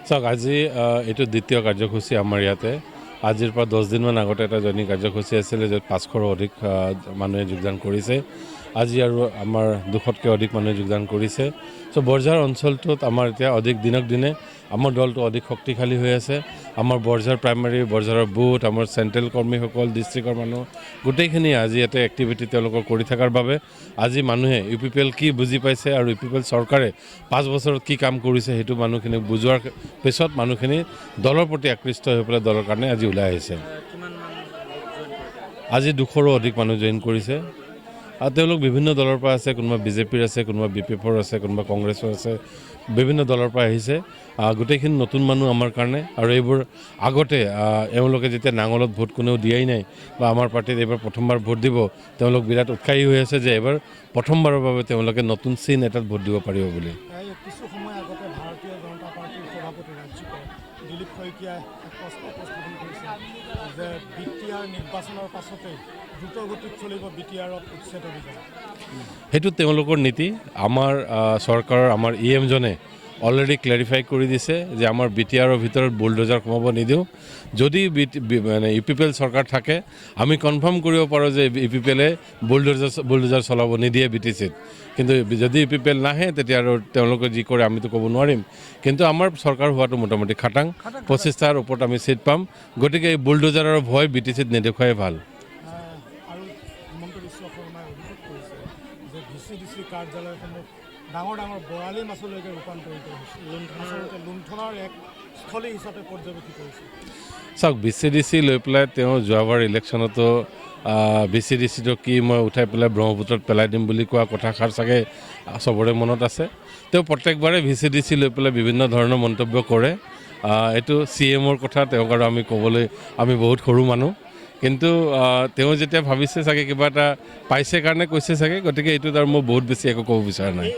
চাওক আজি এইটো দ্বিতীয় কাৰ্যসূচী আমাৰ ইয়াতে আজিৰ পৰা 10 দিনমান আগতে এটা জনী কাৰ্যসূচী আছিলে য'ত 500ৰো অধিক মানুহে যোগদান কৰিছে আজি আৰু আমাৰ 200তকৈ অধিক মানুহে যোগদান কৰিছে চ' বৰঝাৰ অঞ্চলটোত আমাৰ এতিয়া অধিক দিনক দিনে আমাৰ দলটো অধিক শক্তিশালী হৈ আছে আমাৰ বৰঝাৰ প্ৰাইমাৰী বৰঝাৰৰ বুথ আমাৰ চেণ্ট্ৰেল কৰ্মীসকল ডিষ্ট্ৰিক্টৰ মানুহ গোটেইখিনি আজি ইয়াতে এক্টিভিটি তেওঁলোকৰ কৰি থকাৰ বাবে আজি মানুহে UPPL কি বুজি পাইছে আৰু UPPL চৰকাৰে 5 বছৰত কি কাম কৰিছে সেইটো মানুহখিনিক বুজোৱাৰ পিছত মানুহখিনি দলৰ প্ৰতি আকৃষ্ট হৈ পেলাই দলৰ কাৰণে আজি ওলাই আহিছে আজি 200ৰো অধিক মানুহ জইন কৰিছে আৰু তেওঁলোক বিভিন্ন দলৰ পৰা আছে কোনোবা বিজেপিৰ আছে কোনোবা UPPৰ আছে কোনোবা কংগ্ৰেছৰ আছে বিভিন্ন দলৰ পৰা আহিছে গোটেইখিনি নতুন মানুহ আমাৰ কাৰণে আৰু এইবোৰ আগতে এওঁলোকে যেতিয়া নাঙলত ভোট কোনেও দিয়াই নাই বা আমাৰ পাৰ্টিত এইবাৰ প্ৰথমবাৰ ভোট দিব তেওঁলোক বিৰাট উৎসাহী হৈ আছে যে এবাৰ প্ৰথমবাৰৰ বাবে তেওঁলোকে নতুন চিন এটাত ভোট দিব পাৰিব বুলি কিছু সময় আগতে ভাৰতীয় জনতা পাৰ্টিৰ সভাপতি ৰাজ্যপাল দিলীপ শইকীয়াই প্ৰশ্ন উপস্থাপন কৰিছে যে BTR নিৰ্বাচনৰ পাছতে দ্ৰুতগতিত চলিব BTRত উচ্ছেদ অভিযান সেইটো তেওঁলোকৰ নীতি আমাৰ চৰকাৰৰ আমাৰ EM জনে অলৰেডি ক্লেৰিফাই কৰি দিছে যে আমাৰ BTRৰ ভিতৰত বুলডোজাৰ সোমাব নিদিওঁ যদি মানে UPPL চৰকাৰ থাকে আমি কনফাৰ্ম কৰিব পাৰোঁ যে UPPLে বুলডোজাৰ চলাব নিদিয়ে BTCত কিন্তু যদি UPPL নাহে তেতিয়া আৰু তেওঁলোকে যি কৰে আমিতো ক'ব নোৱাৰিম কিন্তু আমাৰ চৰকাৰ হোৱাটো মোটামুটি খাটাং 25টাৰ ওপৰত আমি চিট পাম গতিকে এই বুলডোজাৰৰ ভয় BTCত নেদেখুৱাই ভাল আৰু হিমন্ত বিশ্ব শৰ্মাই অভিযোগ কৰিছে যে VCDC কাৰ্যালয়সমূহ ডাঙৰ ডাঙৰ বৰালি মাছলৈকে ৰূপান্তৰিত হৈছে আচলতে লুণ্ঠনৰ এক স্থলী হিচাপে পৰ্যবেক্ষিত হৈছে চাওক VCDC লৈ পেলাই তেওঁ যোৱাবাৰ ইলেকশ্যনতো VCDCটো কি মই উঠাই পেলাই ব্ৰহ্মপুত্ৰত পেলাই দিম বুলি কোৱা কথাষাৰ চাগে চবৰে মনত আছে তেওঁ প্ৰত্যেকবাৰে VCDC লৈ পেলাই বিভিন্ন ধৰণৰ মন্তব্য কৰে এইটো CMৰ কথা তেওঁক আৰু আমি ক'বলৈ আমি বহুত সৰু মানুহ কিন্তু তেওঁ যেতিয়া ভাবিছে চাগে কিবা এটা পাইছে কাৰণে কৈছে চাগে গতিকে এইটোত আৰু মই বহুত বেছি একো ক'ব বিচৰা নাই